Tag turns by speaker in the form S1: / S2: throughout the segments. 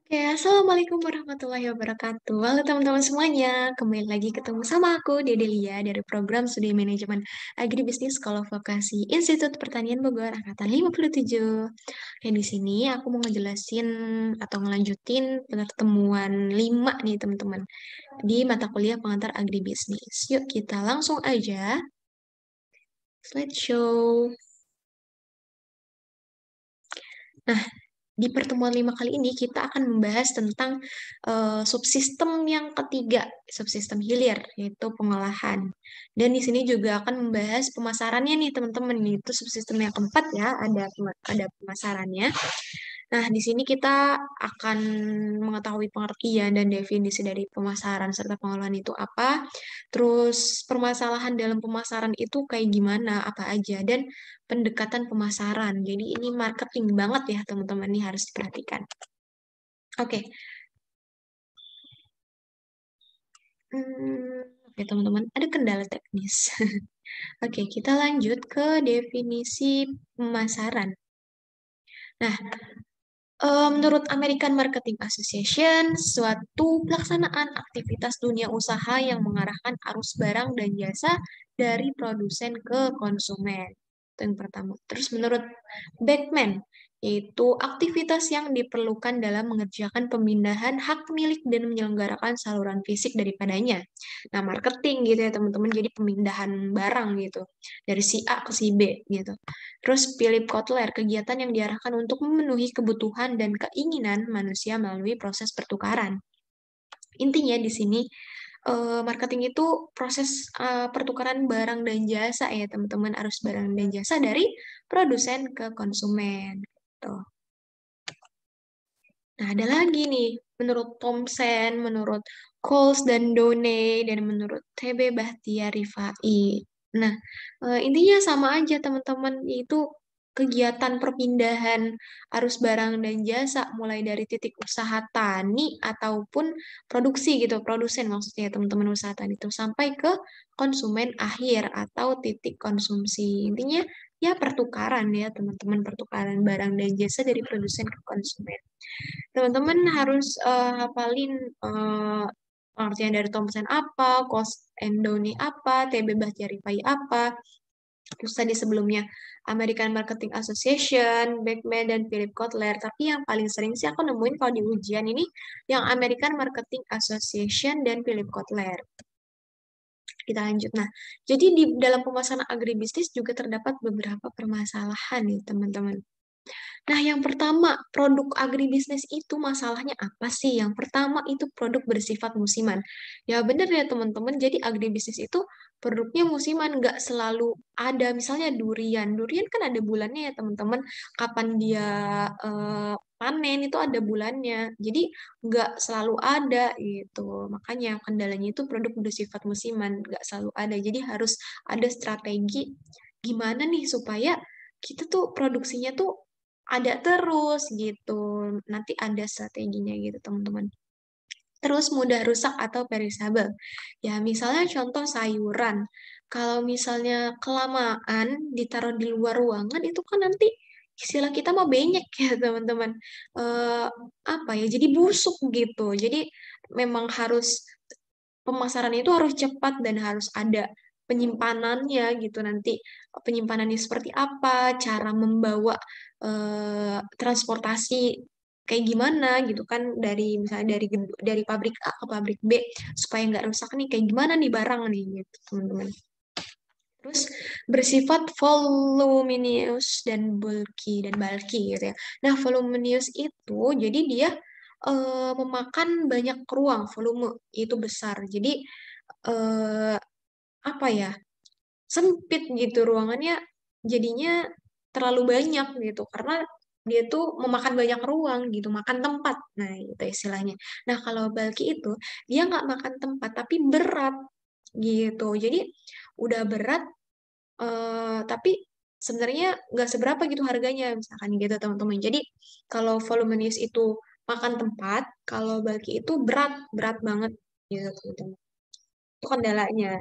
S1: Oke, Assalamualaikum warahmatullahi wabarakatuh. Halo teman-teman semuanya, kembali lagi ketemu sama aku, Dedelia, dari program Studi Manajemen Agribisnis Sekolah Vokasi Institut Pertanian Bogor, Angkatan 57. Oke, di sini aku mau ngejelasin atau ngelanjutin pertemuan 5 nih teman-teman, di mata kuliah pengantar agribisnis. Yuk kita langsung aja, slideshow. Nah, di pertemuan 5 kali ini kita akan membahas tentang subsistem yang ketiga, subsistem hilir, yaitu pengolahan. Dan di sini juga akan membahas pemasarannya nih teman-teman. Itu subsistem yang keempat ya, ada pemasarannya. Nah, di sini kita akan mengetahui pengertian dan definisi dari pemasaran serta pengolahan itu apa. Terus permasalahan dalam pemasaran itu kayak gimana, apa aja, dan pendekatan pemasaran. Jadi ini marketing banget ya teman-teman, ini harus diperhatikan. Oke. Oke teman-teman, ada kendala teknis. Oke, kita lanjut ke definisi pemasaran. Nah, menurut American Marketing Association, suatu pelaksanaan aktivitas dunia usaha yang mengarahkan arus barang dan jasa dari produsen ke konsumen. Itu yang pertama. Terus menurut Beckman, yaitu aktivitas yang diperlukan dalam mengerjakan pemindahan hak milik dan menyelenggarakan saluran fisik daripadanya. Nah, marketing gitu ya teman-teman, jadi pemindahan barang gitu, dari si A ke si B gitu. Terus Philip Kotler, kegiatan yang diarahkan untuk memenuhi kebutuhan dan keinginan manusia melalui proses pertukaran. Intinya di sini marketing itu proses pertukaran barang dan jasa ya teman-teman, arus barang dan jasa dari produsen ke konsumen. Gitu. Nah, ada lagi nih, menurut Thompson, menurut Coles dan Doney, dan menurut TB Bahtiar Rifai. Nah, intinya sama aja teman-teman, yaitu kegiatan perpindahan arus barang dan jasa mulai dari titik usaha tani ataupun produksi gitu, produsen maksudnya teman-teman usaha tani itu sampai ke konsumen akhir atau titik konsumsi. Intinya ya pertukaran ya teman-teman, pertukaran barang dan jasa dari produsen ke konsumen. Teman-teman harus hafalin pengertian dari Thompson apa, Cost and Downey apa, TB Bahtiarifai apa, terus tadi sebelumnya American Marketing Association, Beckman, dan Philip Kotler. Tapi yang paling sering sih aku nemuin kalau di ujian ini yang American Marketing Association dan Philip Kotler. Kita lanjut. Nah, jadi di dalam pemasaran agribisnis juga terdapat beberapa permasalahan nih, teman-teman. Nah, yang pertama, produk agribisnis itu masalahnya apa sih? Yang pertama itu produk bersifat musiman. Ya benar ya teman-teman, jadi agribisnis itu produknya musiman, nggak selalu ada. Misalnya durian, durian kan ada bulannya ya teman-teman, kapan dia panen itu ada bulannya. Jadi nggak selalu ada gitu. Makanya kendalanya itu produk bersifat musiman, nggak selalu ada. Jadi harus ada strategi gimana nih supaya kita tuh produksinya tuh ada terus gitu. Nanti ada strateginya gitu, teman-teman. Terus mudah rusak atau perishable. Ya, misalnya contoh sayuran. Kalau misalnya kelamaan ditaruh di luar ruangan itu kan nanti istilah kita mah benyek ya, teman-teman. Eh, apa ya? Jadi busuk gitu. Jadi memang harus pemasaran itu harus cepat dan harus ada penyimpanannya gitu nanti penyimpanannya seperti apa cara membawa transportasi kayak gimana gitu kan dari misalnya dari pabrik A ke pabrik B supaya nggak rusak nih kayak gimana nih barang nih gitu teman-teman. Terus bersifat voluminous dan bulky gitu ya. Nah, voluminous itu jadi dia memakan banyak ruang, volume itu besar. Jadi eh, apa ya? Sempit gitu ruangannya jadinya terlalu banyak gitu karena dia tuh memakan banyak ruang gitu, makan tempat. Nah, itu istilahnya. Nah, kalau bulky itu dia nggak makan tempat tapi berat gitu. Jadi udah berat tapi sebenarnya nggak seberapa gitu harganya misalkan gitu teman-teman. Jadi kalau voluminous itu makan tempat, kalau bulky itu berat berat banget gitu teman-teman. Itu kendalanya.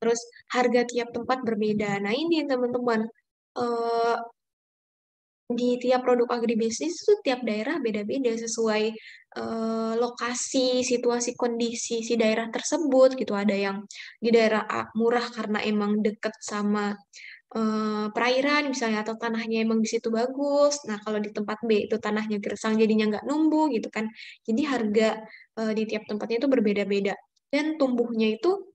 S1: Terus harga tiap tempat berbeda. Nah ini teman-teman, eh, di tiap produk agribisnis itu tiap daerah beda-beda sesuai lokasi, situasi, kondisi si daerah tersebut gitu. Ada yang di daerah A murah karena emang deket sama perairan misalnya atau tanahnya emang di situ bagus. Nah, kalau di tempat B itu tanahnya gersang jadinya nggak numbuh gitu kan. Jadi harga di tiap tempatnya itu berbeda-beda. Dan tumbuhnya itu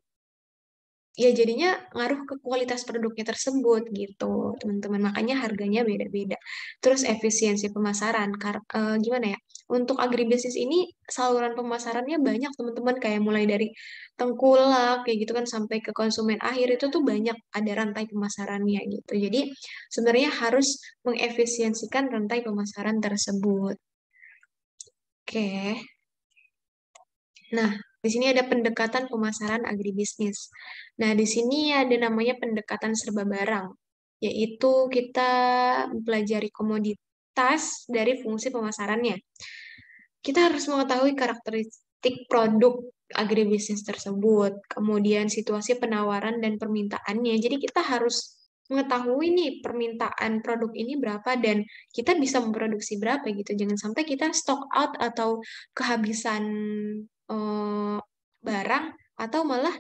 S1: ya jadinya ngaruh ke kualitas produknya tersebut gitu, teman-teman. Makanya harganya beda-beda. Terus efisiensi pemasaran, gimana ya? Untuk agribisnis ini saluran pemasarannya banyak, teman-teman. Kayak mulai dari tengkulak kayak gitu kan sampai ke konsumen akhir itu tuh banyak ada rantai pemasarannya gitu. Jadi sebenarnya harus mengefisiensikan rantai pemasaran tersebut. Oke. Nah, di sini ada pendekatan pemasaran agribisnis. Nah, di sini ada namanya pendekatan serba barang, yaitu kita mempelajari komoditas dari fungsi pemasarannya. Kita harus mengetahui karakteristik produk agribisnis tersebut, kemudian situasi penawaran dan permintaannya. Jadi kita harus mengetahui nih permintaan produk ini berapa dan kita bisa memproduksi berapa gitu. Jangan sampai kita stock out atau kehabisan eh, barang atau malah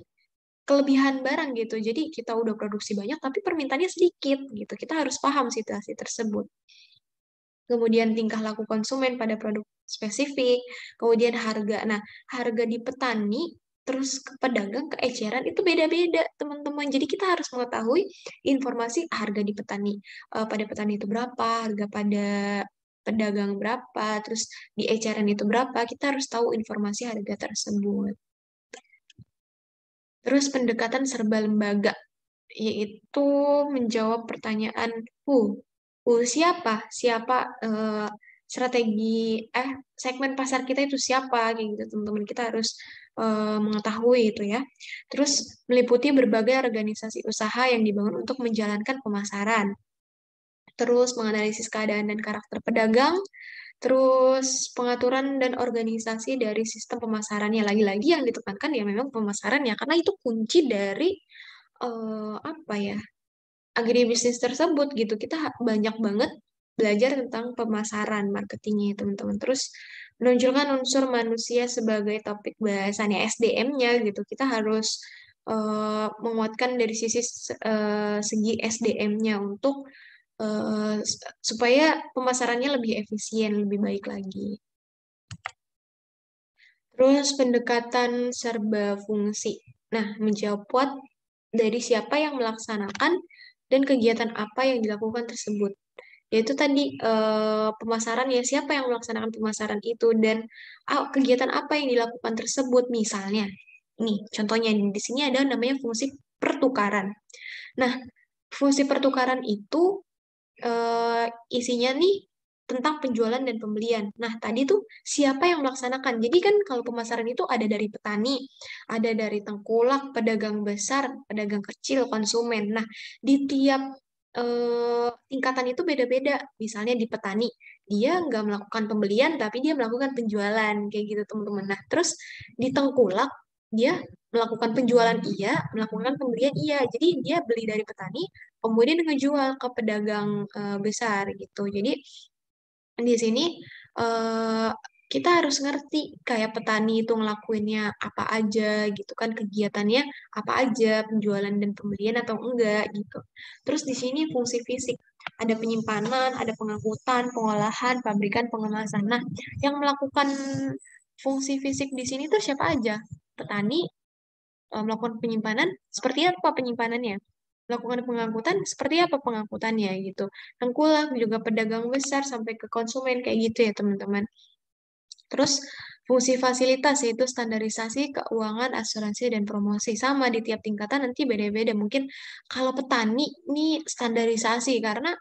S1: kelebihan barang gitu. Jadi kita udah produksi banyak tapi permintaannya sedikit gitu. Kita harus paham situasi tersebut. Kemudian tingkah laku konsumen pada produk spesifik, kemudian harga. Nah, harga di petani terus ke pedagang ke eceran itu beda-beda, teman-teman. Jadi kita harus mengetahui informasi harga di petani pada petani itu berapa, harga pada pedagang berapa, terus di eceran itu berapa. Kita harus tahu informasi harga tersebut. Terus pendekatan serba lembaga, yaitu menjawab pertanyaan siapa? Siapa strategi segmen pasar kita itu siapa? Kayak gitu, teman-teman. Kita harus mengetahui itu ya. Terus meliputi berbagai organisasi usaha yang dibangun untuk menjalankan pemasaran. Terus menganalisis keadaan dan karakter pedagang, terus pengaturan dan organisasi dari sistem pemasarannya. Lagi-lagi yang ditekankan ya memang pemasarannya, karena itu kunci dari apa ya, agribisnis tersebut gitu. Kita banyak banget belajar tentang pemasaran, marketingnya ya, teman-teman. Terus menunjukkan unsur manusia sebagai topik bahasannya SDM-nya gitu. Kita harus menguatkan dari sisi segi SDM-nya untuk supaya pemasarannya lebih efisien, lebih baik lagi. Terus pendekatan serba fungsi. Nah, menjawab dari siapa yang melaksanakan dan kegiatan apa yang dilakukan tersebut. Yaitu tadi pemasaran ya, siapa yang melaksanakan pemasaran itu dan kegiatan apa yang dilakukan tersebut. Misalnya, nih contohnya di sini ada namanya fungsi pertukaran. Nah, fungsi pertukaran itu eh, isinya nih tentang penjualan dan pembelian. Nah, tadi tuh siapa yang melaksanakan? Jadi kan kalau pemasaran itu ada dari petani, ada dari tengkulak, pedagang besar, pedagang kecil, konsumen. Nah, di tiap tingkatan itu beda-beda. Misalnya di petani, dia nggak melakukan pembelian, tapi dia melakukan penjualan, kayak gitu teman-teman. Nah, terus di tengkulak, dia melakukan penjualan iya, melakukan pembelian iya. Jadi dia beli dari petani, kemudian ngejual ke pedagang besar gitu. Jadi di sini eh, kita harus ngerti kayak petani itu ngelakuinnya apa aja gitu kan, kegiatannya apa aja, penjualan dan pembelian atau enggak gitu. Terus di sini fungsi fisik, ada penyimpanan, ada pengangkutan, pengolahan, pabrikan, pengemasan. Nah, yang melakukan fungsi fisik di sini tuh siapa aja? Petani, melakukan penyimpanan, seperti apa penyimpanannya? Melakukan pengangkutan, seperti apa pengangkutannya gitu. Tengkulak juga pedagang besar sampai ke konsumen kayak gitu ya teman-teman. Terus fungsi fasilitas yaitu standarisasi, keuangan, asuransi, dan promosi. Sama di tiap tingkatan nanti beda-beda. Mungkin kalau petani ini standarisasi karena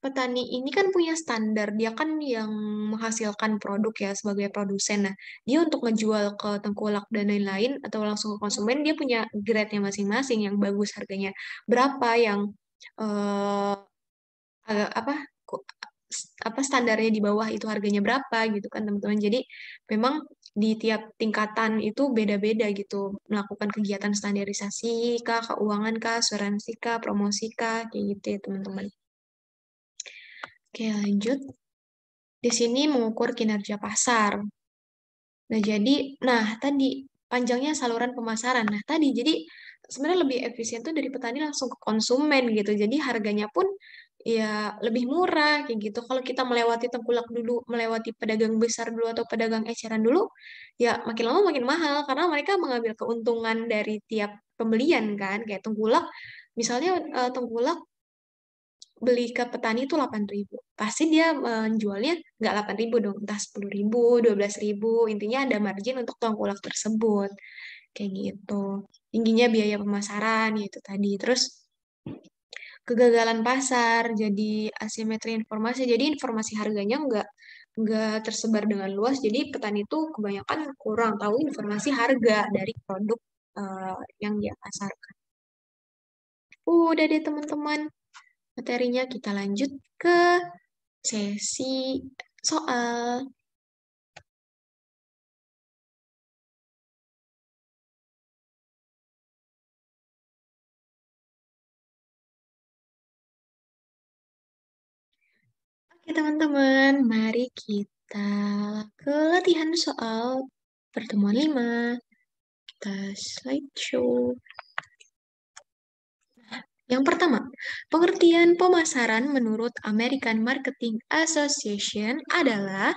S1: petani ini kan punya standar. Dia kan yang menghasilkan produk ya sebagai produsen. Nah, dia untuk ngejual ke tengkulak dan lain-lain atau langsung ke konsumen dia punya grade-nya masing-masing yang bagus harganya. Berapa yang eh, apa apa standarnya di bawah itu harganya berapa gitu kan teman-teman. Jadi memang di tiap tingkatan itu beda-beda gitu melakukan kegiatan standarisasi kah, keuangan kah, asuransi kah, promosi kah, kayak gitu ya teman-teman. Oke, lanjut. Di sini mengukur kinerja pasar. Nah, jadi, tadi panjangnya saluran pemasaran. Nah, tadi jadi sebenarnya lebih efisien tuh dari petani langsung ke konsumen gitu. Jadi harganya pun ya lebih murah kayak gitu. Kalau kita melewati tengkulak dulu, melewati pedagang besar dulu atau pedagang eceran dulu, ya makin lama makin mahal karena mereka mengambil keuntungan dari tiap pembelian kan. Kayak tengkulak, misalnya tengkulak beli ke petani itu 8.000. Pasti dia menjualnya nggak 8.000 dong, entah 10.000, 12.000. Intinya ada margin untuk tongkulak tersebut. Kayak gitu. Tingginya biaya pemasaran gitu tadi. Terus kegagalan pasar, jadi asimetri informasi. Jadi informasi harganya nggak tersebar dengan luas. Jadi petani itu kebanyakan kurang tahu informasi harga dari produk yang dia pasarkan. Udah deh teman-teman. Materinya kita lanjut ke sesi soal. Oke teman-teman, mari kita ke latihan soal pertemuan 5. Kita slideshow. Yang pertama, pengertian pemasaran menurut American Marketing Association adalah,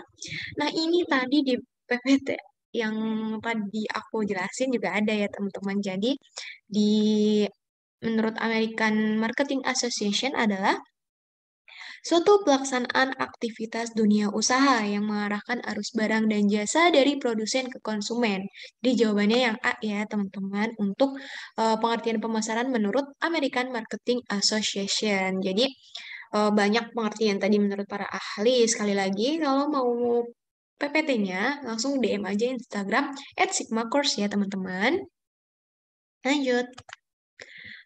S1: nah ini tadi di PPT yang tadi aku jelasin juga ada ya teman-teman. Jadi di menurut American Marketing Association adalah suatu pelaksanaan aktivitas dunia usaha yang mengarahkan arus barang dan jasa dari produsen ke konsumen. Jadi jawabannya yang A ya teman-teman untuk pengertian pemasaran menurut American Marketing Association. Jadi banyak pengertian tadi menurut para ahli. Sekali lagi kalau mau PPT-nya langsung DM aja Instagram @sigmacourse ya teman-teman. Lanjut.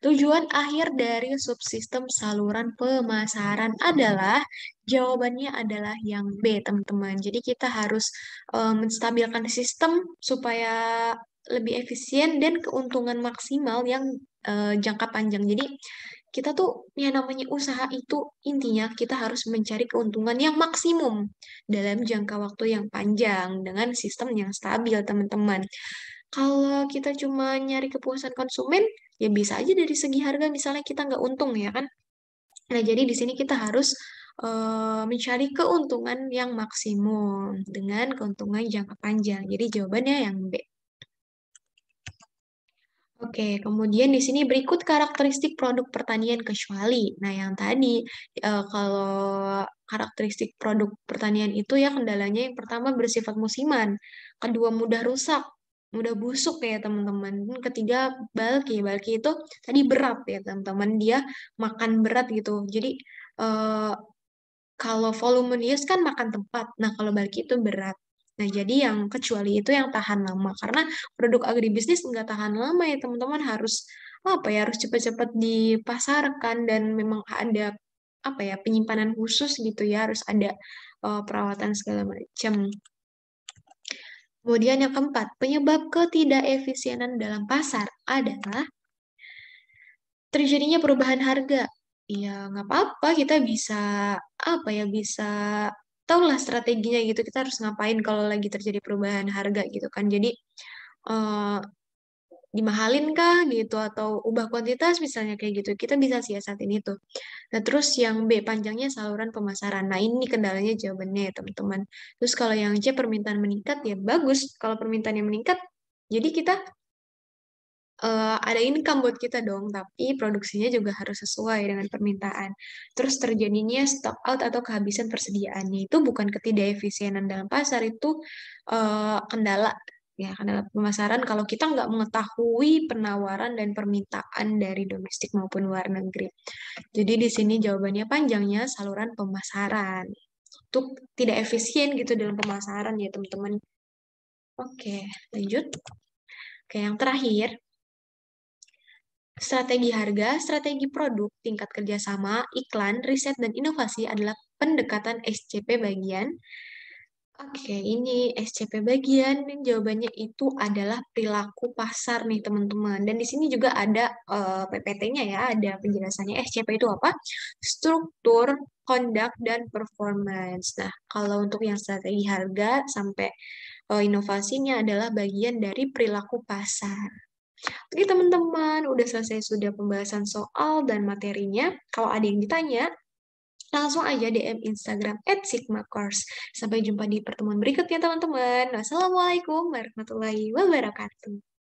S1: Tujuan akhir dari subsistem saluran pemasaran adalah, jawabannya adalah yang B, teman-teman. Jadi kita harus menstabilkan sistem supaya lebih efisien dan keuntungan maksimal yang jangka panjang. Jadi kita tuh yang namanya usaha itu intinya kita harus mencari keuntungan yang maksimum dalam jangka waktu yang panjang dengan sistem yang stabil, teman-teman. Kalau kita cuma nyari kepuasan konsumen, ya bisa aja dari segi harga misalnya kita nggak untung ya kan. Nah, jadi di sini kita harus mencari keuntungan yang maksimum dengan keuntungan jangka panjang. Jadi jawabannya yang B. Oke, kemudian di sini berikut karakteristik produk pertanian kecuali. Nah, yang tadi kalau karakteristik produk pertanian itu ya kendalanya yang pertama bersifat musiman, kedua mudah rusak, mudah busuk ya teman-teman. Dan ketiga bulky, bulky itu tadi berat ya teman-teman, dia makan berat gitu. Jadi eh, kalau voluminous kan makan tempat. Nah, kalau bulky itu berat. Nah, jadi yang kecuali itu yang tahan lama. Karena produk agribisnis nggak tahan lama ya, teman-teman. Harus apa ya, harus cepat-cepat dipasarkan dan memang ada apa ya, penyimpanan khusus gitu ya, harus ada perawatan segala macam. Kemudian yang keempat, penyebab ketidakefisienan dalam pasar adalah terjadinya perubahan harga. Ya, nggak apa-apa, kita bisa apa ya, bisa tahulah strateginya gitu. Kita harus ngapain kalau lagi terjadi perubahan harga gitu kan. Jadi eh, dimahalin kah gitu atau ubah kuantitas misalnya kayak gitu. Kita bisa siasatin itu. Nah, terus yang B panjangnya saluran pemasaran. Nah, ini kendalanya jawabannya ya, teman-teman. Terus kalau yang C permintaan meningkat ya bagus. Kalau permintaannya meningkat, jadi kita ada income buat kita dong, tapi produksinya juga harus sesuai dengan permintaan. Terus terjadinya stock out atau kehabisan persediaannya itu bukan ketidakefisienan dalam pasar, itu kendala ya, kendala pemasaran kalau kita nggak mengetahui penawaran dan permintaan dari domestik maupun luar negeri. Jadi di sini jawabannya panjangnya saluran pemasaran. Itu tidak efisien gitu dalam pemasaran ya teman-teman. Oke, lanjut. Oke, yang terakhir. Strategi harga, strategi produk, tingkat kerjasama, iklan, riset, dan inovasi adalah pendekatan SCP bagian. Oke, ini SCP bagian, dan jawabannya itu adalah perilaku pasar nih teman-teman. Dan di sini juga ada PPT-nya ya, ada penjelasannya SCP itu apa? Struktur conduct, dan performance. Nah, kalau untuk yang strategi harga sampai inovasinya adalah bagian dari perilaku pasar. Oke teman-teman, udah selesai sudah pembahasan soal dan materinya. Kalau ada yang ditanya, langsung aja DM Instagram @sigmacourse. Sampai jumpa di pertemuan berikutnya teman-teman. Wassalamualaikum warahmatullahi wabarakatuh.